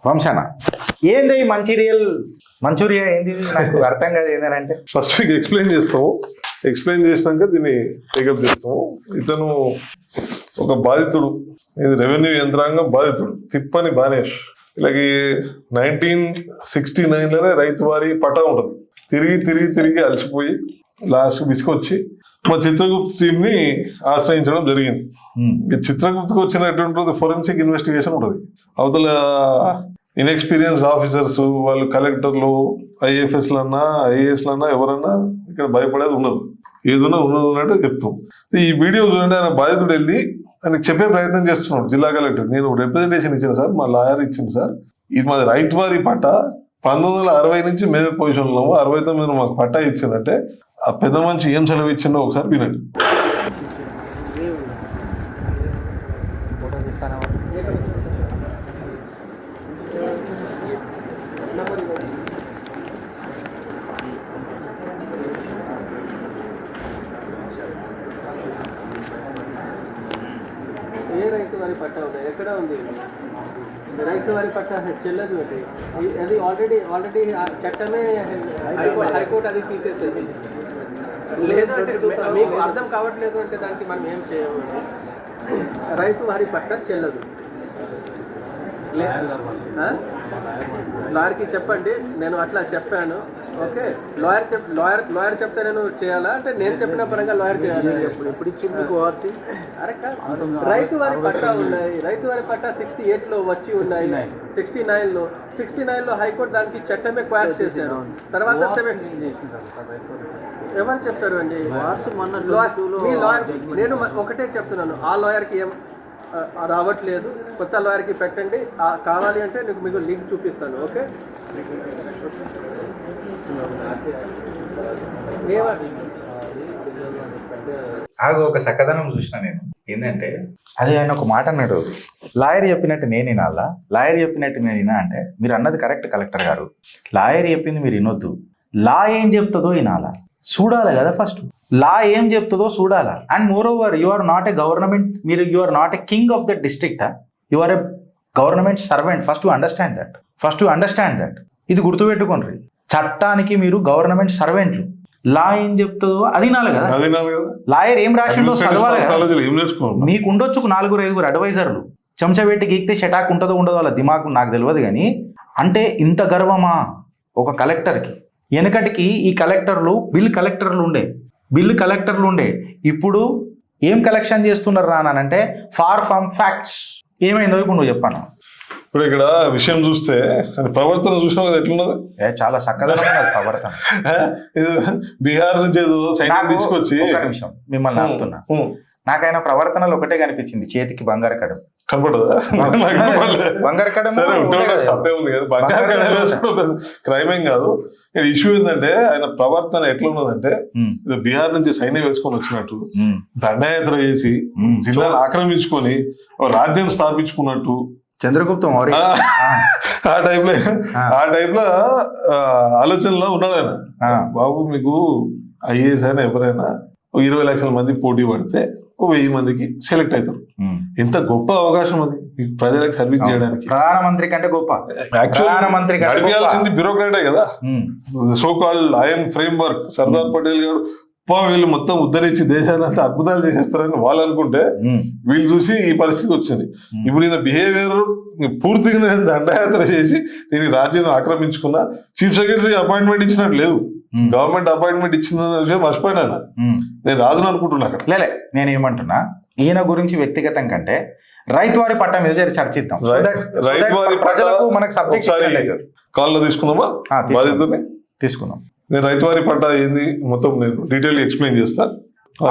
వంశాన ఏంది ఈ మంచూరియా ఏంది నాకు అర్థం కాదు ఏంటంటే ఫస్ట్ మీకు ఎక్స్ప్లెయిన్ చేస్తాము. ఎక్స్ప్లెయిన్ చేసినాక దీన్ని టేకప్ చేస్తాము. ఇతను ఒక బాధితుడు, ఇది రెవెన్యూ యంత్రాంగం బాధితుడు తిప్పని బానేష్. ఇలాగే 1969లోనే రైతు వారి పటా ఉంటుంది. తిరిగి అలసిపోయి లాస్ట్ విసుకొచ్చి మా చిత్రగుప్త టీమ్ ని ఆశ్రయించడం జరిగింది. చిత్రగుప్తకు వచ్చినటువంటి ఫోరెన్సిక్ ఇన్వెస్టిగేషన్ ఉంటుంది. అవతల ఇన్ఎక్స్పీరియన్స్డ్ ఆఫీసర్స్, వాళ్ళు కలెక్టర్లు, ఐఏఎఫ్ఎస్లన్నా ఐఏఎస్లన్నా ఎవరన్నా ఇక్కడ భయపడేది ఉండదు. ఏదన్నా ఉన్నది ఉన్నట్టు చెప్తాం. ఈ వీడియో చూడండి. ఆయన బాధితుడు వెళ్ళి ఆయనకు చెప్పే ప్రయత్నం చేస్తున్నాడు. జిల్లా కలెక్టర్, నేను రిప్రజెంటేషన్ ఇచ్చాను సార్, మా లాయర్ ఇచ్చింది సార్, ఇది మాది రైతు వారి పట్టా 1960 నుంచి మేమే పొజిషన్లో 69 మాకు పట్టా ఇచ్చిందంటే ఆ పెద్ద మనిషి ఏం సెలవు ఇచ్చిండో ఒకసారి వినండి. ఏ రైతు వారి పట్టా ఉంది? ఎక్కడ ఉంది రైతు వారి పట్టా? చెల్లదు అంటే అది ఆల్రెడీ చట్టమే హైకోర్టు అది తీసేసేది. లేదు అంటే మీకు అర్థం కావట్లేదు అంటే దానికి మనం ఏం చేయకూడదు. రైతు వారి పట్టా చెల్లదు. లాయర్కి చెప్పండి, నేను అట్లా చెప్పాను. ఓకే, లాయర్ చెప్తే నేను చేయాలా అంటే నేను చెప్పిన పరంగా లాయర్ చేయాలి. ఇప్పుడు ఇచ్చింది కోర్సి. అరే కాదు, రైతు వారి పట్టా ఉన్నాయి. రైతు వారి పట్టా 68లో వచ్చి ఉన్నాయి. 69లో హైకోర్టు దానికి చట్టమే క్వాష్ చేశారు. తర్వాత ఎవరు చెప్తారు అండి? మీ లాయర్, నేను ఒకటే చెప్తున్నాను, ఆ లాయర్కి ఏం రావట్లేదు, కొత్త లాయర్కి పెట్టండి. కావాలి అంటే మీకు లింక్ చూపిస్తాను. ఓకే, ఒక చక్కదనం చూసిన నేను. ఏంటంటే అది ఆయన ఒక మాట అన్నాడు, లాయర్ చెప్పినట్టు నేను వినాలా, లాయర్ చెప్పినట్టు నేను వినా అంటే, మీరు అన్నది కరెక్ట్ కలెక్టర్ గారు, లాయర్ చెప్పింది మీరు వినొద్దు, లా ఏం చెప్తుందో వినాలా, చూడాలి కదా. ఫస్ట్ లా ఏం చెప్తుందో చూడాలా. And more over, you are not a government, you are not a king of that district, you are a government servant. First you understand that. ఇది గుర్తుపెట్టుకోండి. చట్టానికి మీరు గవర్నమెంట్ సర్వెంట్లు. లా ఏం చెప్తుందో అది వినాలి కదా. లాయర్ ఏం రాసిండో చదవాలి కదా. మీకు ఉండొచ్చు 4-5 అడ్వైజర్లు, చెంచబెట్టి గీక్తే షటాక్ ఉంటుందో ఉండదో వాళ్ళ దిమాకు నాకు తెలియదు. కానీ అంటే ఇంత గర్వమా ఒక కలెక్టర్కి? వెనకటికి ఈ కలెక్టర్లు బిల్ కలెక్టర్లు ఉండే. ఇప్పుడు ఏం కలెక్షన్ చేస్తున్నారు రానంటే ఫార్ ఫ్రమ్ ఫ్యాక్ట్స్. ఏమైందో ఇప్పుడు నువ్వు చెప్పాను. ఇప్పుడు ఇక్కడ విషయం చూస్తే ప్రవర్తన చూసినా కదా ఎట్లున్నది. చాలా చక్కగా ప్రవర్తన. బీహార్ నుంచి ఏదో సైన్యం తీసుకొచ్చి మిమ్మల్ని ఆపుతున్నా, నాకైనా ప్రవర్తనలు ఒకటే కనిపించింది, చేతికి బంగారు కడం కనపడదా? బంగారు కడం తప్పే ఉంది కదా, బంగారు కడం క్రైమ్ ఏం కాదు. ఇష్యూ ఏంటంటే ఆయన ప్రవర్తన ఎట్లా ఉన్నదంటే, బీహార్ నుంచి సైన్యం వేసుకొని వచ్చినట్టు, దండయాత్ర చేసి జిల్లాను ఆక్రమించుకొని రాజ్యం స్థాపించుకున్నట్టు, చంద్రగుప్తం ఆ టైప్ లో ఆలోచనలో ఉన్నాడు ఆయన. బాబు, మీకు ఐఏఎస్ అయినా ఎవరైనా 20 లక్షల మంది పోటీ పడితే 1000 మందికి సెలెక్ట్ అవుతారు. ఎంత గొప్ప అవకాశం అది మీకు ప్రజలకు సర్వీస్ చేయడానికి. ప్రధానమంత్రి కంటే గొప్ప. నడిపించాల్సింది బ్యూరోక్రాటే కదా. So called IN framework. Sardar Patel గారు వీళ్ళు మొత్తం ఉద్ధరించి దేశాన్ని అంతా అద్భుతాలు చేసేస్తారని వాళ్ళు అనుకుంటే, వీళ్ళు చూసి ఈ పరిస్థితి వచ్చింది. ఇప్పుడు ఈయన బిహేవియర్ పూర్తిగా నేను దండయాత్ర చేసి నేను రాజ్యం ఆక్రమించుకున్నా, చీఫ్ సెక్రటరీ అపాయింట్మెంట్ ఇచ్చినట్టు లేదు, గవర్నమెంట్ అపాయింట్మెంట్ ఇచ్చిన విషయం మర్చిపోయినా. నేను రాజును అనుకుంటున్నా అక్కడ. లేలే, నేను ఏమంటున్నా, ఈయన గురించి వ్యక్తిగతం కంటే రైతు వారి పట్టా మీద చర్చిద్దాం. రైతు వారి ప్రజలకు మనకు సబ్జెక్ట్ కాల్లో తీసుకుందామా? బాధితుల్ని తీసుకుందాం. నేను రైతు వారి పట్టా ఏంది మొత్తం నేను డీటెయిల్ ఎక్స్ప్లెయిన్ చేస్తా.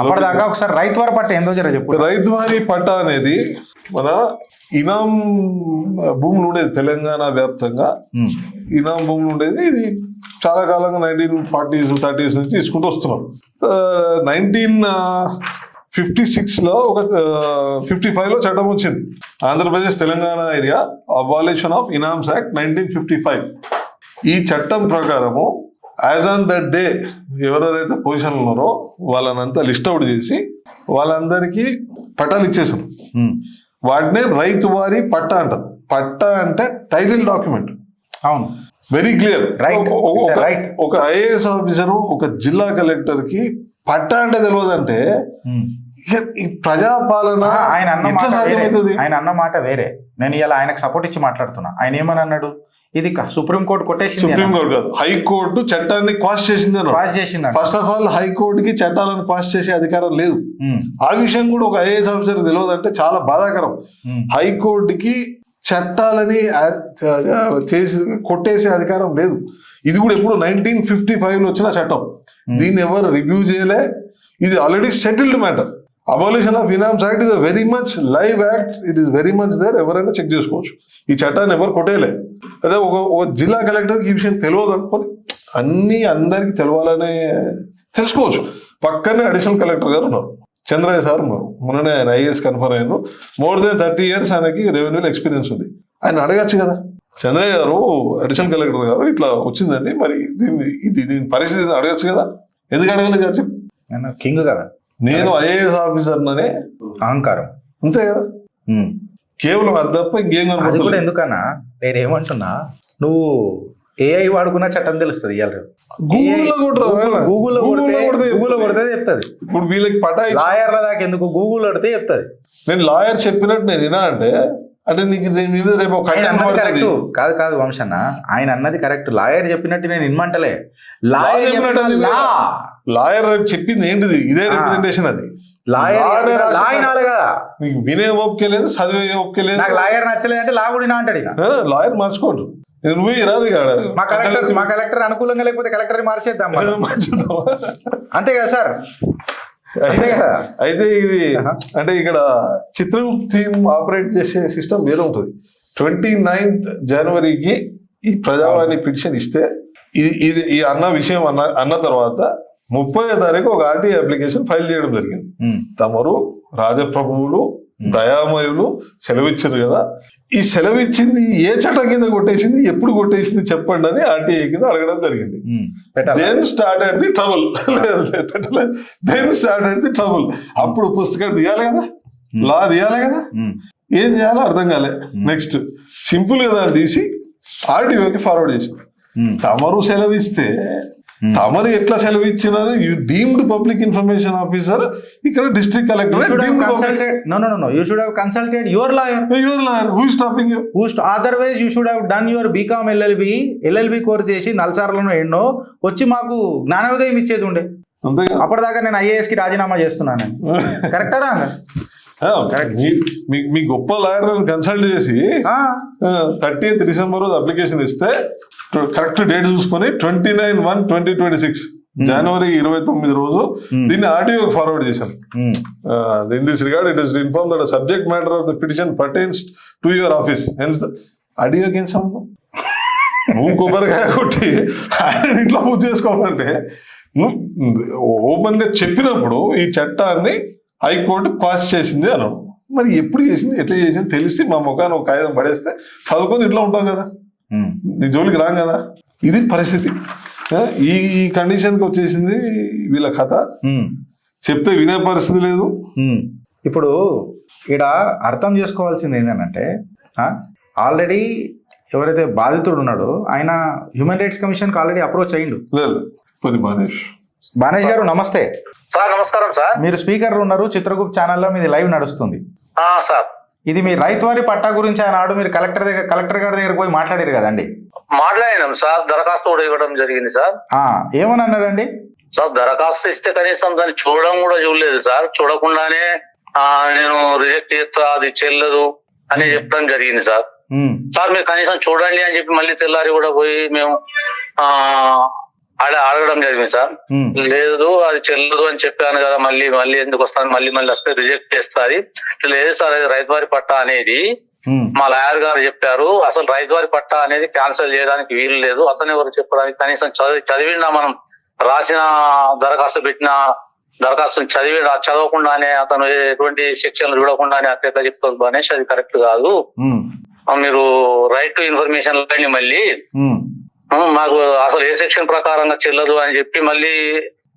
అప్పటిదాకా ఒకసారి రైతు వారి పట్టా ఏందో జర చెప్పు. రైతు వారి పట్టా అనేది మన ఇనాం భూములు ఉండేది తెలంగాణ వ్యాప్తంగా. ఇనాం భూములు ఉండేది. ఇది చాలా కాలంగా 1940s 30s నుంచి తీసుకుంటూ వస్తున్నాం. 1956లో 55లో చట్టం వచ్చింది. Andhra Pradesh Telangana area abolition of inams act 1955. ఈ చట్టం ప్రకారము యాజ్ ఆన్ దట్ డే ఎవరెవరైతే పొజిషన్లు ఉన్నారో వాళ్ళనంతా లిస్ట్ అవుట్ చేసి వాళ్ళందరికీ పట్టాలు ఇచ్చేసాం. వాటినే రైతు వారి పట్టా అంటారు. పట్టా అంటే టైటిల్ డాక్యుమెంట్ అవును వెరీ క్లియర్. Right. Right. ఒక ఐఏఎస్ ఆఫీసర్ ఒక జిల్లా కలెక్టర్ కి పట్టా అంటే తెలియదంటే ఇక ఈ ప్రజాపాలన ఆయన అన్న ఎట్లా మాట వేరే. సాధ్యమవుతుంది? ఆయన అన్న మాట వేరే. నేను ఇలా ఆయనకు సపోర్ట్ ఇచ్చి మాట్లాడుతున్నా. ఆయన ఏమని అన్నాడు, ఇది సుప్రీంకోర్టు కొట్టేసింది, సుప్రీంకోర్టు కాదు హైకోర్టు చట్టాన్ని పాస్ చేసింది అన్నాడు. పాస్ చేసింది. ఫస్ట్ ఆఫ్ ఆల్ హైకోర్టుకి చట్టాలను పాస్ చేసే అధికారం లేదు. ఆ విషయం కూడా ఒక ఐఏఎస్ ఆఫీసర్ తెలియదంటే చాలా బాధాకరం. హైకోర్టుకి చట్టాలని చేసి కొట్టేసే అధికారం లేదు. ఇది కూడా ఎప్పుడు 1955 వచ్చిన చట్టం. దీన్ని ఎవరు రివ్యూ చేయలే. ఇది already settled matter. Abolition of inams act is very much live act. It is very much there. ఎవరైనా చెక్ చేసుకోవచ్చు. ఈ చట్టాన్ని ఎవరు కొట్టేయలే. అదే ఒక జిల్లా కలెక్టర్కి ఈ విషయం తెలియదు అనుకోని అన్ని అందరికి తెలవాలనే తెలుసుకోవచ్చు. పక్కనే అడిషనల్ కలెక్టర్ గారు ఉన్నారు, చంద్రయ్య సార్ ఉన్నారు. మొన్ననే ఆయన ఐఏఎస్ కన్ఫర్మ్ అయినారు. మోర్ దెన్ 30 years ఆయనకి రెవెన్యూలో ఎక్స్పీరియన్స్ ఉంది. ఆయన అడగచ్చు కదా, చంద్రయ్య గారు అడిషనల్ కలెక్టర్ గారు ఇట్లా వచ్చిందండి, మరి దీని పరిస్థితి అడగచ్చు కదా. ఎందుకు అడగలేదు చెప్పి? కింగ్ కదా, నేను ఐఏఎస్ ఆఫీసర్ అనే అహంకారం అంతే కదా. కేవలం అది తప్ప ఇంకేం అది కూడా కనపడలేదు. ఎందుకన్నా నేనేమంటున్నా, నువ్వు ఏఐ వాడుకున్న చట్టం తెలుస్తుంది. ఇవాళ గూగుల్లో గూగుల్లో కొడితే చెప్తుంది. ఇప్పుడు వీళ్ళకి పటా లాయర్ల దాకా ఎందుకు, గూగుల్ కొడితే చెప్తుంది. నేను లాయర్ చెప్పినట్టు నేను వినా అంటే నీకు దీని మీద రేపు ఒక ఆయన కంటెంట్ అన్నది పడుతుంది. కరెక్ట్ కాదు వంశన్న, ఆయన అన్నది కరెక్ట్. లాయర్ చెప్పినట్టు నేను ఇన్మంటలే. లాయర్ లాయర్ చెప్పింది ఏంటిది? ఇదే రిప్రజెంటేషన్. అది లాయర్ కదా, నీకు వినే ఓపిక లేదు, చదివే ఓపిక లేదు. నాకు లాయర్ నచ్చలేదు అంటే లాగుడినా అంటాడు. ఇక లాయర్ మార్చుకోండి. నువ్వు రాదు మా కలెక్టర్ అనుకూలంగా లేకపోతే కలెక్టర్ మార్చేద్దాం అంతే కదా సార్. అంతే కదా. అయితే ఇది అంటే ఇక్కడ చిత్రగుప్త టీమ్ ఆపరేట్ చేసే సిస్టమ్ వేరే ఉంటుంది. 29th జనవరికి ఈ ప్రజావాణి పిటిషన్ ఇస్తే ఇది ఈ అన్న విషయం అన్న తర్వాత 30వ తారీఖు ఒక ఆర్టీఐ అప్లికేషన్ ఫైల్ చేయడం జరిగింది. తమరు రాజప్రభువులు దయామయులు సెలవిచ్చారు కదా, ఈ సెలవిచ్చింది ఏ చట్టం కింద కొట్టేసింది, ఎప్పుడు కొట్టేసింది చెప్పండి అని ఆర్టీఐ కింద అడగడం జరిగింది. Then start at the trouble. Then start at the trouble. అప్పుడు పుస్తకం తీయాలి కదా, లా తీయాలి కదా, ఏం చేయాలో అర్థం కాలే. నెక్స్ట్ సింపుల్ గా దాన్ని తీసి ఆర్టీఓకి ఫార్వర్డ్ చేసి, తమరు సెలవిస్తే తమరు ఎట్లా సెలవు ఇచ్చినది డీమ్డ్ పబ్లిక్ ఇన్ఫర్మేషన్ ఆఫీసర్, ఇక్కడ district collector. You should have consulted your lawyer. Your lawyer. Who is stopping you? Otherwise you should have done your BCom LLB course చేసి నల్సార్లను ఎన్నో వచ్చి మాకు జ్ఞానోదయం ఇచ్చేది ఉండే. అంతే. అప్పటిదాకా నేను IAS కి రాజీనామా చేస్తున్నాను. కరెక్టరా? మీ గొప్ప లాయర్ కన్సల్ట్ చేసి 30th డిసెంబర్ రోజు అప్లికేషన్ ఇస్తే కరెక్ట్ డేట్ చూసుకొని 29/1/2026 జనవరి 29 రోజు దీన్ని ఆర్టీఓకి ఫార్వర్డ్ చేశారు. In this regard it is inform that subject matter of the petition pertains to your office. ఆర్టీఓకి ఏం సంబంధం? నువ్వు కొబ్బరికాయ కొట్టి ఆయన ఇంట్లో పూజ చేసుకోవాలంటే ఓపెన్ గా చెప్పినప్పుడు ఈ చట్టాన్ని హైకోర్టు పాస్ చేసింది అన్నాడు. మరి ఎప్పుడు చేసింది, ఎట్లా చేసింది తెలిసి మా ముఖాన్ని ఒక కాగితం పడేస్తే చదువుకొని ఇంట్లో ఉంటాం కదా, నీ జోలికి రాం కదా. ఇది పరిస్థితి. ఈ కండిషన్కి వచ్చేసింది వీళ్ళ కథ. చెప్తే వినే పరిస్థితి లేదు. ఇప్పుడు ఇక్కడ అర్థం చేసుకోవాల్సింది ఏంటంటే, ఆల్రెడీ ఎవరైతే బాధితుడు ఉన్నాడో ఆయన హ్యూమన్ రైట్స్ కమిషన్కి ఆల్రెడీ అప్రోచ్ అయ్యిండు. లేదు బానేష్ గారు నమస్తే సార్. నమస్కారం సార్. మీరు స్పీకర్ ఉన్నారు, చిత్రగుప్త ఛానల్లో మీది లైవ్ నడుస్తుంది సార్. ఇది మీ రైతువారి పట్టా గురించి ఆనాడు మీరు కలెక్టర్ గారి దగ్గర పోయి మాట్లాడారు కదండి? మాట్లాడినాం సార్. దరఖాస్తు కూడా ఇవ్వడం జరిగింది సార్. ఏమని అన్నారండి? సార్ దరఖాస్తు ఇస్తే కనీసం దాన్ని చూడడం కూడా చూడలేదు సార్. చూడకుండానే నేను రిజెక్ట్ చేస్తా, అది చెల్లదు అని చెప్పడం జరిగింది సార్. సార్ మీరు కనీసం చూడండి అని చెప్పి మళ్ళీ తెల్లారి కూడా పోయి మేము అడగడం జరిగింది సార్. లేదు అది చెల్లదు అని చెప్పాను కదా, మళ్ళీ ఎందుకు వస్తాను, మళ్ళీ వస్తే రిజెక్ట్ చేస్తుంది. లేదు సార్, అది రైతువారి పట్టా అనేది మా లాయర్ గారు చెప్పారు. అసలు రైతువారి పట్టా అనేది క్యాన్సిల్ చేయడానికి వీలు లేదు. అతను ఎవరు చెప్పడానికి, కనీసం చదివినా మనం రాసిన దరఖాస్తు పెట్టిన దరఖాస్తుని చదవకుండానే అతను ఎటువంటి సెక్షన్లు చూడకుండానే అట్లా చెప్తుంది గణేష్, అది కరెక్ట్ కాదు. మీరు రైట్ టు ఇన్ఫర్మేషన్ లేని మళ్ళీ మాకు అసలు ఏ సెక్షన్ ప్రకారంగా చెల్లదు అని చెప్పి మళ్ళీ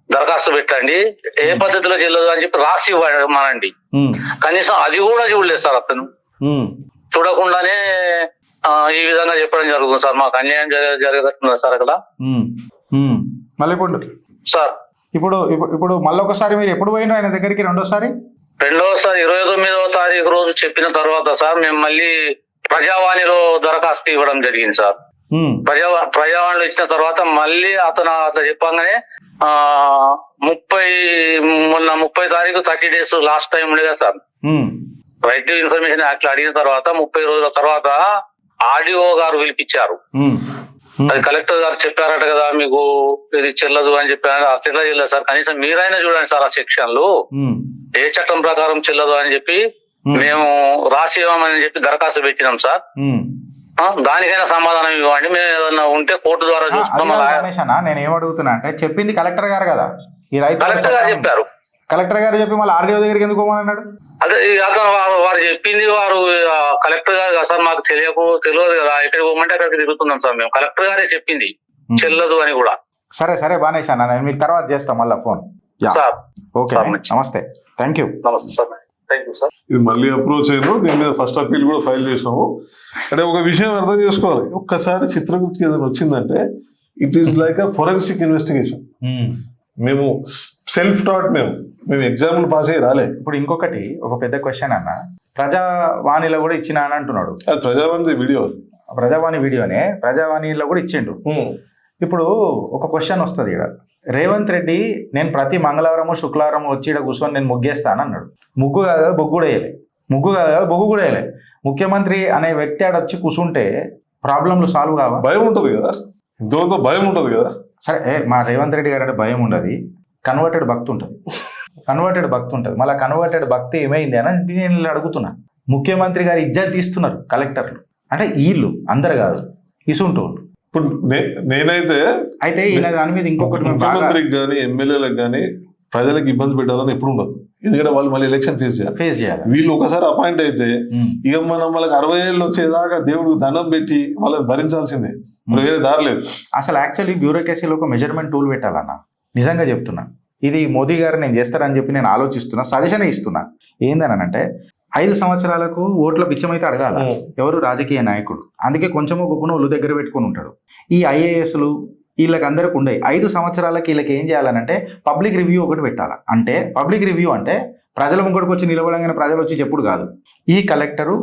దరఖాస్తు పెట్టండి, ఏ పద్ధతిలో చెల్లదు అని చెప్పి రాసి ఇవ్వమనండి. కనీసం అది కూడా చూడలేదు సార్. అతను చూడకుండానే ఈ విధంగా చెప్పడం జరుగుతుంది సార్. మాకు అన్యాయం జరగతున్నది సార్ అక్కడ. మళ్ళీ ఇప్పుడు సార్ ఇప్పుడు ఇప్పుడు ఇప్పుడు మళ్ళీ ఒకసారి మీరు ఎప్పుడు పోయినారు ఆయన దగ్గరికి రెండోసారి? 29వ తారీఖు రోజు చెప్పిన తర్వాత సార్ మేము మళ్ళీ ప్రజావాణిలో దరఖాస్తు ఇవ్వడం జరిగింది సార్. ప్రజావాణిలో ఇచ్చిన తర్వాత మళ్ళీ అతను చెప్పంగానే మొన్న 30 తారీఖు 30 days లాస్ట్ టైం ఉండే కదా sir. Right to information act అడిగిన తర్వాత 30 రోజుల తర్వాత ఆర్డీఓ గారు పిలిపించారు. అది కలెక్టర్ గారు చెప్పారట కదా మీకు ఇది చెల్లదు అని చెప్పారు. అట్లా చెల్లదు సార్, కనీసం మీరైనా చూడండి సార్ ఆ సెక్షన్లు ఏ చట్టం ప్రకారం చెల్లదు అని చెప్పి మేము రాసి ఇవ్వమని చెప్పి దరఖాస్తు పెట్టినాం సార్. దానికైనా సమాధానం ఇవ్వండి, మేము ఏదన్నా ఉంటే కోర్టు ద్వారా చూసుకున్నాం. నేను ఏమడుగుతున్నా అంటే చెప్పింది కలెక్టర్ గారు కదా, ఈ రైతు కలెక్టర్ గారు చెప్పారు. కలెక్టర్ గారు చెప్పి మళ్ళీ ఆర్డీఓ దగ్గరికి ఎందుకు పోమన్నాడు? అదే అతను వారు చెప్పింది వారు కలెక్టర్ గారు కదా సార్, మాకు తెలియదు కదా, ఎక్కడికి పోమంటే అక్కడికి తిరుగుతున్నాం సార్ మేము. కలెక్టర్ గారే చెప్పింది చెల్లదు అని కూడా. సరే బానేశానా, నేను మీకు తర్వాత చేస్తాం మళ్ళీ ఫోన్. సార్ ఓకే, నమస్తే, థ్యాంక్ యూ. నమస్తే సార్, థ్యాంక్ యూ సార్. ఇది మళ్ళీ అప్రోచ్ అయ్యాను, దీని మీద ఫస్ట్ అప్పీల్ కూడా ఫైల్ చేసినాము. అంటే ఒక విషయం అర్థం చేసుకోవాలి, ఒక్కసారి చిత్రగుప్తికి ఏదైనా వచ్చిందంటే it is like a forensic investigation. మేము సెల్ఫ్ టాట్, మేము ఎగ్జామ్లు పాస్ అయ్యి రాలే. ఇప్పుడు ఇంకొకటి ఒక పెద్ద క్వశ్చన్ అన్న, ప్రజావాణిలో కూడా ఇచ్చిన అని అంటున్నాడు. అది ప్రజావాణి వీడియో, ప్రజావాణి వీడియోనే ప్రజావాణిలో కూడా ఇచ్చిండు. ఇప్పుడు ఒక క్వశ్చన్ వస్తుంది ఇక్కడ, రేవంత్ రెడ్డి నేను ప్రతి మంగళవారము శుక్రవారం వచ్చి ఇక్కడ కూర్చొని నేను ముగ్గేస్తాను అన్నాడు. ముగ్గు కాదు బొగ్గు కూడా వేయలే, బొగ్గు కూడా వేయలే. ముఖ్యమంత్రి అనే వ్యక్తి ఆడ వచ్చి కూర్చుంటే ప్రాబ్లంలు సాల్వ్ కావా? భయం ఉంటుంది కదా, ఇంతవరకు భయం ఉంటుంది కదా. సరే మా రేవంత్ రెడ్డి గారు అంటే భయం ఉండదు, కన్వర్టెడ్ భక్తి ఉంటుంది. మళ్ళీ కన్వర్టెడ్ భక్తి ఏమైంది అని నేను అడుగుతున్నా. ముఖ్యమంత్రి గారు ఇజ్జత్ తీస్తున్నారు కలెక్టర్లు, అంటే వీళ్ళు అందరు కాదు, ఇసుంటోళ్ళు. ఇప్పుడు నేనైతే అయితే ఈయన దాని మీద ఇంకొకటి, ముఖ్యమంత్రికి కానీ ఎమ్మెల్యేలకు కానీ ప్రజలకు ఇబ్బంది పెట్టాలని ఎప్పుడు ఉండదు, ఎందుకంటే వాళ్ళు మళ్ళీ ఎలక్షన్ ఫేస్ చేయాలి. వీళ్ళు ఒకసారి అపాయింట్ అయితే ఇక మనం వాళ్ళకి 60 ఏళ్ళు వచ్చేదాకా దేవుడికి దండం పెట్టి వాళ్ళని భరించాల్సిందే, వేరే దారి లేదు. అసలు యాక్చువల్లీ బ్యూరోక్రసీలో ఒక మెజర్మెంట్ టూల్ పెట్టాలన్న, నిజంగా చెప్తున్నా. ఇది మోదీ గారు నేను చేస్తారని చెప్పి నేను ఆలోచిస్తున్నా, సజెషన్ ఇస్తున్నా. ఏందనంటే 5 సంవత్సరాలకు ఓట్ల పిచ్చమైతే అడగాల ఎవరు రాజకీయ నాయకుడు, అందుకే కొంచెమో గొప్పను ఒళ్ళు దగ్గర పెట్టుకుని ఉంటాడు. ఈ ఐఏఎస్లు వీళ్ళకి అందరికి ఉండే 5 సంవత్సరాలకి వీళ్ళకి ఏం చేయాలనంటే పబ్లిక్ రివ్యూ ఒకటి పెట్టాలి. అంటే పబ్లిక్ రివ్యూ అంటే ప్రజల ముంగడికి వచ్చి నిలబడంగానే ప్రజలు వచ్చి చెప్పుడు కాదు, ఈ కలెక్టరు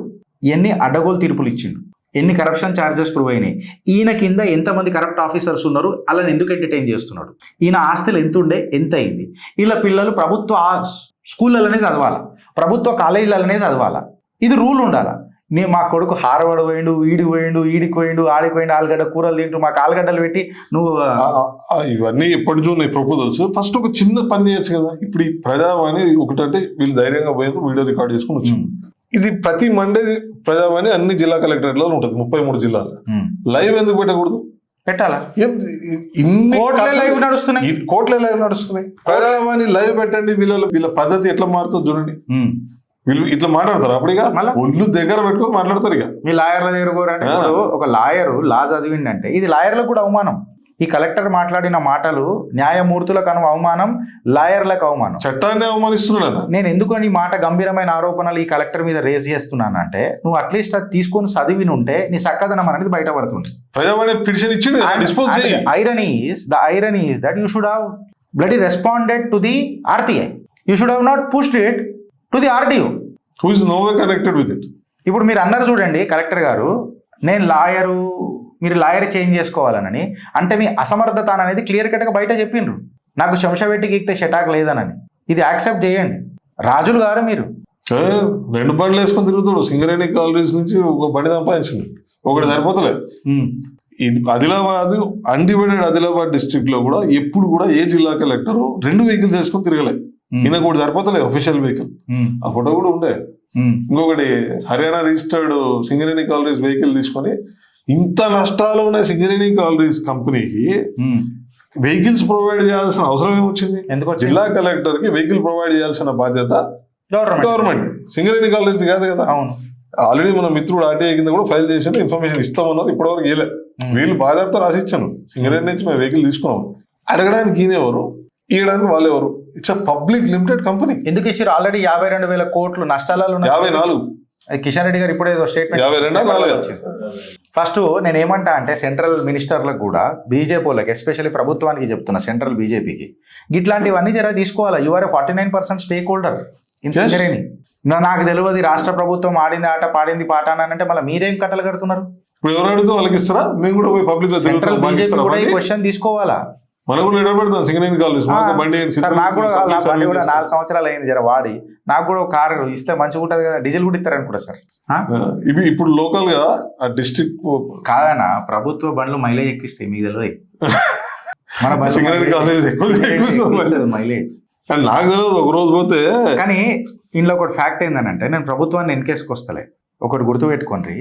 ఎన్ని అడ్డగోలు తీర్పులు ఇచ్చిండు, ఎన్ని కరప్షన్ ఛార్జెస్ ప్రూవ్ అయినాయి, ఈయన కింద ఎంతమంది కరప్ట్ ఆఫీసర్స్ ఉన్నారు, అలా ఎందుకు ఎంటర్టైన్ చేస్తున్నాడు, ఈయన ఆస్తులు ఎంత ఉండే ఎంత అయింది, వీళ్ళ పిల్లలు ప్రభుత్వ స్కూళ్ళలోనే చదవాలా, ప్రభుత్వ కాలేజీలలోనే చదవాలా, ఇది రూల్ ఉండాలా. మా కొడుకు హార్వర్డ్ పోయిండు, ఈడికి పోయిండు, ఆడికి పోయిండు, ఆలుగడ్డ కూరలు తింటూ మాకు ఆలుగడ్డలు పెట్టి నువ్వు ఇవన్నీ ఎప్పటి నుంచి ఉన్నాయి ప్రపోజల్స్. ఫస్ట్ ఒక చిన్న పని చేయొచ్చు కదా. ఇప్పుడు ఈ ప్రజావాణి ఒకటంటే వీళ్ళు ధైర్యంగా పోయినారు, వీడియో రికార్డ్ చేసుకుని వచ్చాము. ఇది ప్రతి మండే ప్రజావాణి అన్ని జిల్లా కలెక్టరేట్లో ఉంటుంది, 33 జిల్లాలో. లైవ్ ఎందుకు పెట్టకూడదు? పెట్టాలా? లైవ్ నడుస్తున్నాయి. ప్రజావాణి లైవ్ పెట్టండి, వీళ్ళ పద్ధతి ఎట్లా మారుతుంది చూడండి. వీళ్ళు ఇట్లా మాట్లాడతారు, అప్పుడిగా ఒళ్ళు దగ్గర పెట్టుకొని మాట్లాడతారు. ఇక మీ లాయర్ల దగ్గర కూడా ఒక లాయరు లా చదివిండంటే ఇది లాయర్లకు కూడా అవమానం. ఈ కలెక్టర్ మాట్లాడిన మాటలు న్యాయమూర్తులకు అవమానం, లాయర్లకు అవమానం, చట్టాన్ని అవమానిస్తున్నాను. నేను ఎందుకు ఈ మాట గంభీరమైన ఆరోపణలు ఈ కలెక్టర్ మీద రేజ్ చేస్తున్నానంటే నువ్వు అట్లీస్ట్ అది తీసుకొని చదివి ఉంటే నీ చక్కదనం అనేది బయటపడుతుంది. Irony is that you should have bloody responded to the RTI, you should have not pushed it to the RTO who is no way connected with it. ఇప్పుడు మీరు అన్నారు చూడండి, కలెక్టర్ గారు నేను లాయరు, మీరు లాయర్ చేంజ్ చేసుకోవాలనని, అంటే మీ అసమర్థత అనేది క్లియర్ కట్గా బయట చెప్పిండ్రు. నాకు శంషాబెట్టి గీక్తే షటాక్ లేదనని, ఇది యాక్సెప్ట్ చేయండి. రాజులు గారు మీరు 2 బండ్లు వేసుకొని తిరుగుతాడు. సింగరేణి కాలనీస్ నుంచి ఒక బండి సంపాదించండి, ఒకటి సరిపోతలేదు. అన్డివైడెడ్ ఆదిలాబాద్ డిస్ట్రిక్ట్ లో కూడా ఎప్పుడు కూడా ఏ జిల్లా కలెక్టర్ 2 వెహికల్స్ వేసుకొని తిరగలేదు. ఈయనకు కూడా సరిపోతలేదు అఫీషియల్ వెహికల్. ఆ ఫోటో కూడా ఉండే. ఇంకొకటి Haryana registered Singareni colonies vehicle తీసుకొని ఇంత నష్టాలు ఉన్నాయి సింగరేణి కాలనీస్ కంపెనీకి వెహికల్స్ ప్రొవైడ్ చేయాల్సిన అవసరం ఏమొచ్చింది? జిల్లా కలెక్టర్ కి వెహికల్ ప్రొవైడ్ చేయాల్సిన బాధ్యత గవర్నమెంట్, సింగరేణి కాలనీస్ కాదు కదా. ఆల్రెడీ మన మిత్రుడు ఆర్టీఐ కింద కూడా ఫైల్ చేసాను, ఇన్ఫర్మేషన్ ఇస్తామన్నారు, ఇప్పటివరకు ఇవ్వలేదు. వీళ్ళు బాధ్యత రాసిచ్చాను, సింగరేణి నుంచి మేము వెహికల్ తీసుకున్నాము. అడగడానికి ఈయనెవరు, ఇవ్వడానికి వాళ్ళెవరు? It's a public limited company. ఎందుకు ఇచ్చారు? ఆల్రెడీ 52,000 కోట్లు నష్టాలలో 54 అది కిషన్ రెడ్డి గారు ఇప్పుడు ఏదో 52 స్టేట్మెంట్ ఫస్ట్ నేను ఏమంటా అంటే సెంట్రల్ మినిస్టర్లకు కూడా బీజేపీ వాళ్ళకి ఎస్పెషల్లీ ప్రభుత్వానికి చెప్తున్నా, సెంట్రల్ బీజేపీకి ఇట్లాంటివన్నీ జర తీసుకోవాలా. You are 49% stake holder in Singareni. నాకు తెలియదు రాష్ట్ర ప్రభుత్వం ఆడింది ఆట పాడింది పాట అని అంటే మళ్ళీ మీరేం కట్టలు కడుతున్నారు? ఇప్పుడు ఎవరు అడిగితే వాళ్ళకి ఇస్తారా? మేము కూడా పోయి పబ్లిక్ లో సెంట్రల్ బీజేపీ కూడా ఈ క్వశ్చన్ తీసుకోవాలా. మనం కూడా నిలబెడతాం సింగరేణి కాలేజ్ బండి. సార్ నాకు కూడా 4 సంవత్సరాలు అయింది జర వాడి, నాకు కూడా ఒక కారు ఇస్తే మంచిగా ఉంటుంది కదా, డీజిల్ కూడా ఇస్తారు అనుకుంటా సార్. ఇవి ఇప్పుడు లోకల్ గా ఆ డిస్ట్రిక్ట్ కాదనా ప్రభుత్వ బండ్లు మైలేజ్ ఎక్కిస్తాయి, మీకు తెలియదు. మన సింగరేణి కాలేజ్ మైలేజ్ నాకు తెలియదు ఒక రోజు పోతే. కానీ ఇందులో ఒకటి ఫ్యాక్ట్ ఏంటంటే నేను ప్రభుత్వాన్ని ఎన్కేసుకొస్తలే. ఒకటి గుర్తుపెట్టుకోండి,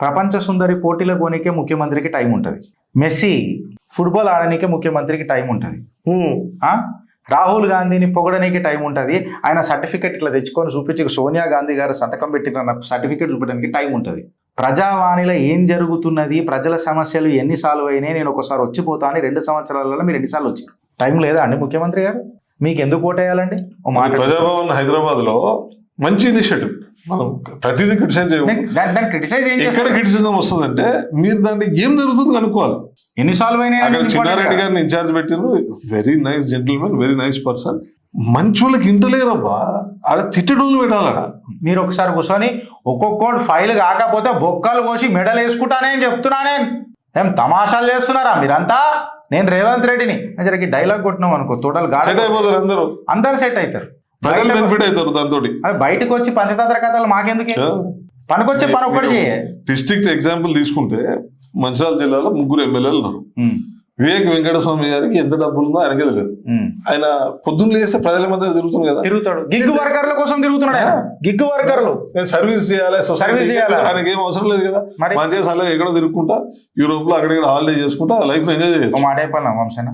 ప్రపంచ సుందరి పోటీల కోనికే ముఖ్యమంత్రికి టైం ఉంటుంది, మెస్సీ ఫుట్బాల్ ఆడడానికే ముఖ్యమంత్రికి టైం ఉంటుంది, రాహుల్ గాంధీని పొగడడానికి టైం ఉంటుంది, ఆయన సర్టిఫికెట్ ఇట్లా తెచ్చుకొని చూపించి సోనియా గాంధీ గారు సంతకం పెట్టిన సర్టిఫికెట్ చూపించడానికి టైం ఉంటుంది. ప్రజావాణిలో ఏం జరుగుతున్నది, ప్రజల సమస్యలు ఎన్ని సాల్వ్ అయినాయి, నేను ఒకసారి వచ్చిపోతాను 2 సంవత్సరాలలో మీరు ఎన్నిసార్లు వచ్చారు? టైం లేదా అండి ముఖ్యమంత్రి గారు? మీకు ఎందుకు ఓటేయాలండి? ప్రజాభవన్ హైదరాబాద్ లో మంచి ఇనిషియేటివ్, మనం ప్రతిదీ క్రిటిసైజ్ ఎక్కడ క్రిటిసిజం వస్తుందంటే మీరు దాంట్లో ఏం జరుగుతుంది కనుక్కోవాలి. ఎన్ని సాల్వ్ అయినాయి? అక్కడ చిన్నారెడ్డి గారిని ఇన్ఛార్జ్ పెట్టిన very nice gentlemen, very nice person. మంచి వాళ్ళకి ఇంటలేరబ్బా, ఆడ తిట్టడోళ్ళు పెట్టాలడ. మీరు ఒకసారి కూర్చొని ఒక్కొక్కటి ఫైల్ కాకపోతే బొక్కలు కోసి మెడల్ వేసుకుంటానే అని చెప్తున్నానే, ఏం తమాషాలు చేస్తున్నారా మీరంతా? నేను రేవంత్ రెడ్డిని జరకి డైలాగ్ కొట్టినాం అనుకో టోటల్ సెట్ అయిపోతారు, అందరూ సెట్ అవుతారు, ప్రజలు బెనిఫిట్ అవుతారు దాంతో. బయటకు వచ్చి పంచతంత్ర కథలు మాకెందుకే, పనికొచ్చే పని ఒక్కటి చేయ. డిస్ట్రిక్ట్ ఎగ్జాంపుల్ తీసుకుంటే మంచిర్యాల జిల్లాలో 3 ఎమ్మెల్యేలు ఉన్నారు. వివేక్ వెంకటస్వామి గారికి ఎంత డబ్బులు ఉందో ఆయనకే తెలియదు. ఆయన పొద్దున్న లేస్తే ప్రజల మధ్య తిరుగుతుంది కదా, తిరుగుతాడు. గిగ్ వర్కర్ల కోసం తిరుగుతున్నాడు, గిగ్ వర్కర్లు సర్వీస్ చేయాలి, సర్వీస్ చేయాలి, ఆయనకి ఏం అవసరం లేదు కదా. మంచిగా సలహా ఎక్కడో తిరుగుకుంటా యూరోప్ లో అక్కడెక్కడ హాలిడే చేసుకుంటా లైఫ్ ఎంజాయ్ చేయొచ్చు. మాట అయిపోయినా వంశన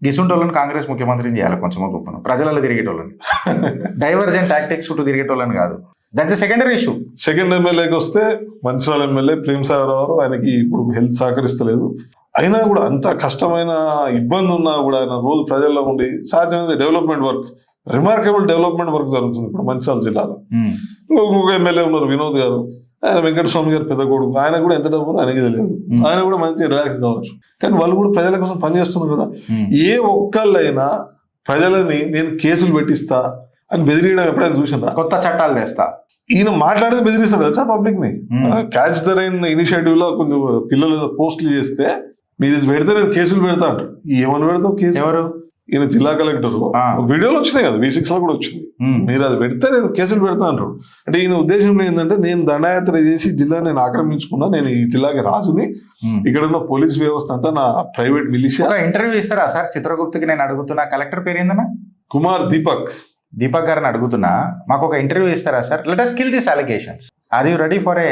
గిసుంటోళ్ళని కాంగ్రెస్ ముఖ్యమంత్రిని చేయాలి, కొంచెం గొప్పను ప్రజలలో తిరిగేటోళ్ళని, డైవర్జెంట్ టాక్టిక్స్ చుట్టూ తిరిగేటోళ్ళని కాదు. That's secondary issue. సెకండ్ ఎమ్మెల్యేకి వస్తే మంచిర్యాల ఎమ్మెల్యే ప్రేమ్ సాగర్ రావు, ఆయనకి ఇప్పుడు హెల్త్ సహకరిస్తలేదు, అయినా కూడా అంత కష్టమైన ఇబ్బంది ఉన్నా కూడా ఆయన రోజు ప్రజల్లో ఉండి సాధ్యమైన development work, remarkable development work జరుగుతుంది ఇప్పుడు మంచిర్యాల జిల్లాలో. ఇంకొక ఎమ్మెల్యే ఉన్నారు వినోద్ గారు, ఆయన వెంకటస్వామి గారు పెద్ద కొడుకు, ఆయన కూడా ఎంత డబ్బు ఉందో ఆయనకి తెలియదు, ఆయన కూడా మంచి రిలాక్స్ కావచ్చు. కానీ వాళ్ళు కూడా ప్రజల కోసం పనిచేస్తున్నారు కదా. ఏ ఒక్కళ్ళైనా ప్రజలని నేను కేసులు పెట్టిస్తా అని బెదిరియడం ఎప్పుడైనా చూసినా? కొత్త చట్టాలు తెస్తా ఈయన మాట్లాడితే బెదిరిస్తారు తెలుసా పబ్లిక్ ని. క్యాచ్ ద రైన్ ఇనిషియేటివ్ లో కొంచెం పిల్లలు పోస్టులు చేస్తే మీది పెడితే నేను కేసులు పెడతా అంటారు. ఏమని పెడతావు కేసు? ఎవరు? ఈయన జిల్లా కలెక్టర్ వీడియోలు వచ్చినాయి కదా, V6 లో కూడా వచ్చింది. మీరు అది పెడితే నేను కేసులు పెడతా అంటాడు. అంటే ఈయన ఉద్దేశంలో ఏంటంటే నేను దండయాత్ర చేసి జిల్లా నేను ఆక్రమించుకున్నా, నేను ఈ జిల్లాకి రాజుని, ఇక్కడ ఉన్న పోలీస్ వ్యవస్థ అంతా నా ప్రైవేట్ మిలిషియా. ఇంటర్వ్యూ ఇస్తారా సార్ చిత్రగుప్తకి? నేను అడుగుతున్నా, కలెక్టర్ పేరు ఏందన్నా? కుమార్ దీపక్ గారిని అడుగుతున్నా, మాకు ఒక ఇంటర్వ్యూ ఇస్తారా sir? Let us kill these allegations. Are you ready for a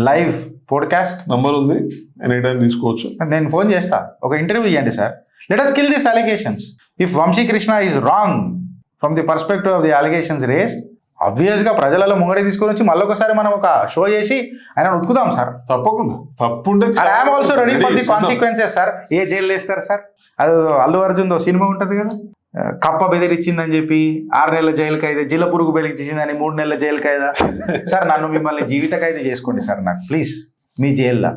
live podcast? Number ఉంది, ఎనీ టైం తీసుకోవచ్చు. నేను ఫోన్ చేస్తా, ఒక ఇంటర్వ్యూ ఇవ్వండి sir. Let us kill these allegations. If Vamshi Krishna is wrong from the perspective of the allegations raised, obvious గా ప్రజలలో ముంగడి తీసుకొని వచ్చి మళ్ళీ ఒకసారి మనం ఒక షో చేసి ఆయన ఉతుకుదాం సార్. తప్పకుండా తప్పుండే I'm also ready for the consequences sir. ఏ జైలు వేస్తారు సార్? అది అల్లు అర్జున్ సినిమా ఉంటది కదా, కప్ప బెదిరించిందని చెప్పి 6 నెలల జైలు ఖైదా, జిల్ల పురుగు బెదిరించిందని 3 నెలల జైలు ఖైదా. సార్ నన్ను మిమ్మల్ని జీవిత ఖైదా చేసుకోండి సార్, నాకు ప్లీజ్ మీ జైల్లో.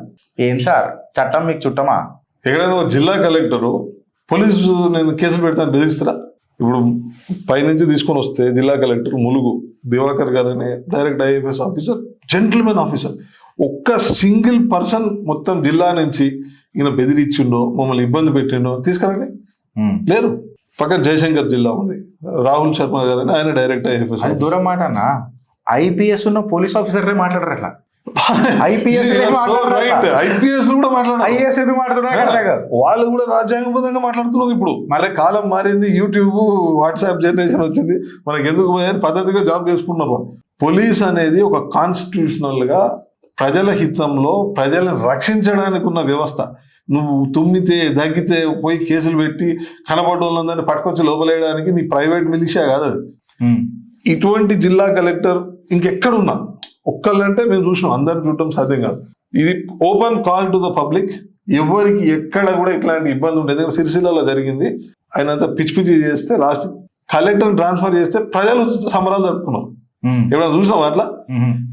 ఏం సార్ చట్టం మీకు చుట్టమా? ఎక్కడైనా జిల్లా కలెక్టరు పోలీసు నేను కేసులు పెడతాను బెదిరిస్తారా? ఇప్పుడు పైనుంచి తీసుకొని వస్తే జిల్లా కలెక్టర్ ములుగు దివాకర్ గారు అనే direct IAS officer, gentlemen officer, ఒక్క సింగిల్ పర్సన్ మొత్తం జిల్లా నుంచి ఈయన బెదిరించిండో మమ్మల్ని ఇబ్బంది పెట్టిండో తీసుకురండి, లేరు. పక్కన జయశంకర్ జిల్లా ఉంది, రాహుల్ శర్మ గారు అని ఆయన డైరెక్ట్ IAS. అది దూరం మాట అన్న, IPS ఉన్న పోలీస్ ఆఫీసర్లే మాట్లాడరు అట్లా. IPS కూడా మాట్లాడారు, వాళ్ళు కూడా రాజ్యాంగబద్ధంగా మాట్లాడుతున్నారు. ఇప్పుడు మళ్ళీ కాలం మారింది, యూట్యూబ్ వాట్సాప్ జనరేషన్ వచ్చింది, మనకి ఎందుకు పద్ధతిగా జాబ్ చేసుకుంటున్నారు. పోలీస్ అనేది ఒక కాన్స్టిట్యూషనల్ గా ప్రజల హితంలో ప్రజలను రక్షించడానికి ఉన్న వ్యవస్థ. నువ్వు తుమ్మితే దగ్గితే పోయి కేసులు పెట్టి కనపడ్డోళ్ళందరినీ పట్టుకొచ్చి లోపలేయడానికి నీ ప్రైవేట్ మిలిషియా కాదు అది. ఇటువంటి జిల్లా కలెక్టర్ ఇంకెక్కడున్నా ఒక్కళ్ళంటే మేము చూసినాం, అందరిని చూడటం సాధ్యం కాదు. ఇది open call to the public. ఎవరికి ఎక్కడ కూడా ఇట్లాంటి ఇబ్బంది ఉండేది. సిరిసిల్లలో జరిగింది, ఆయన అంతా పిచ్చి పిచ్చి చేస్తే లాస్ట్ కలెక్టర్ని ట్రాన్స్ఫర్ చేస్తే ప్రజలు సంబరాలు జరుపుకున్నారు. ఏమైనా చూసాం అట్లా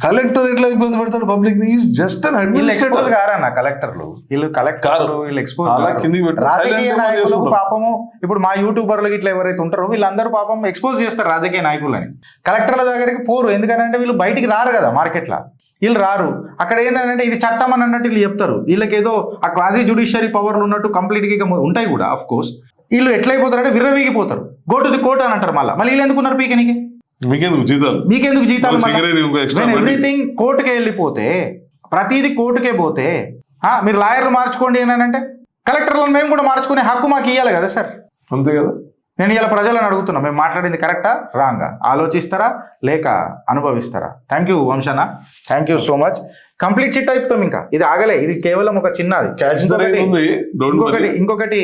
కలెక్టర్ ఎట్లా ఇబ్బంది పెడతాడు పబ్లిక్ ని ఈజ్ జస్ట్ అన్ వీళ్ళు ఎక్స్పోజ్ అడ్మినిస్ట్రేటర్ కారన్న కలెక్టర్లు, వీళ్ళు కలెక్టర్లు వీళ్ళు ఎక్స్పోజ్ అలా కిందికి పెట్టు. రాజకీయ Silent గా నాయకులకు చేసుకుంటారు. పాపము ఇప్పుడు మా యూట్యూబర్లు ఇట్లా ఎవరైతే ఉంటారో వీళ్ళందరూ పాపం ఎక్స్పోజ్ చేస్తారు రాజకీయ నాయకులని. కలెక్టర్ల దగ్గరికి పోరు, ఎందుకంటే వీళ్ళు బయటికి రారు కదా మార్కెట్లో, వీళ్ళు రారు. అక్కడ ఏంటంటే ఇది చట్టం అని అన్నట్టు వీళ్ళు చెప్తారు. వీళ్ళకి ఏదో ఆ క్వాజీ జ్యుడిషియరీ పవర్లు ఉన్నట్టు కంప్లీట్గా ఇక ఉంటాయి కూడా ఆఫ్ కోర్స్. వీళ్ళు ఎట్లయిపోతారంటే విర్రవీగిపోతారు, గో టు ది కోర్ట్ అని అంటారు. మళ్ళీ వీళ్ళు ఎందుకున్నారు పీకనికి, మీకెందుకు జీతాలు మీకెందుకు జీతాలు? సిగరెట్ ఇంకో extra బండి. ఎవ్రీథింగ్ కోర్టుకే వెళ్ళిపోతే, ప్రతిదీ కోర్టుకే పోతే మీరు లాయర్లు మార్చుకోండి అని కలెక్టర్లను మేము కూడా మార్చుకునే హక్కు మాకు ఇవ్వాలి కదా సార్. అంతే కదా. నేను ఇలా ప్రజలను అడుగుతున్నా, మేము మాట్లాడింది కరెక్టా రాంగా, ఆలోచిస్తారా లేక అనుభవిస్తారా? థ్యాంక్ యూ వంశన్న, thank you so much. Complete chit అయిపోతాం, ఇంకా ఇది ఆగలే, ఇది కేవలం ఒక చిన్నది. Catch the rain ఉంది. Don't worry. ఇంకొకటి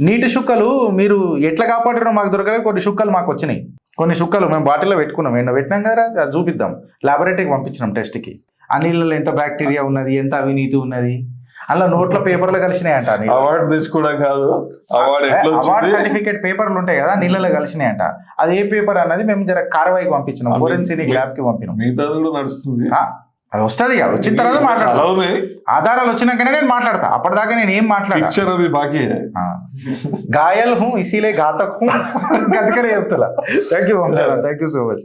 నీటి చుక్కలు మీరు ఎట్లా కాపాడారో మాకు దొరకలే. కొన్ని చుక్కలు మాకు వచ్చినాయి, కొన్ని చుక్కలు మేము బాటిల్లో పెట్టుకున్నాం, ఎండ పెట్టినాం కదా, అది చూపిద్దాం. ల్యాబొరేటరీకి పంపించినాం టెస్ట్కి. ఆ నీళ్ళలో ఎంత బ్యాక్టీరియా ఉన్నది, ఎంత అవినీతి ఉన్నది, అలా నోట్ల పేపర్లు కలిసినాయంట. అవార్డు తెచ్చుకోవడం కాదు, అవార్డు ఎట్లా అవార్డ్ వచ్చింది? సర్టిఫికేట్ పేపర్లు ఉంటాయి కదా, నీళ్ళలో కలిసినాయంట. అది ఏ పేపర్ అన్నది మేము జర కార్వాయికి పంపించినాం, ఫోరెన్సిక్ ల్యాబ్ కి పంపినాం. మిగతాది కూడా నడుస్తుంది. అది వస్తుంది కదా, వచ్చిన తర్వాత చాలా మాట్లాడతాను. ఉన్నాయి. ఆధారాలు వచ్చినాకనే నేను మాట్లాడతా, అప్పటిదాకా నేను ఏం మాట్లాడా. పిక్చర్ అవి బాకీ గాయల్ హూ ఇసీలే ఘాతక్ హూ, అందుకనే చెప్తున్నా. Thank you so much.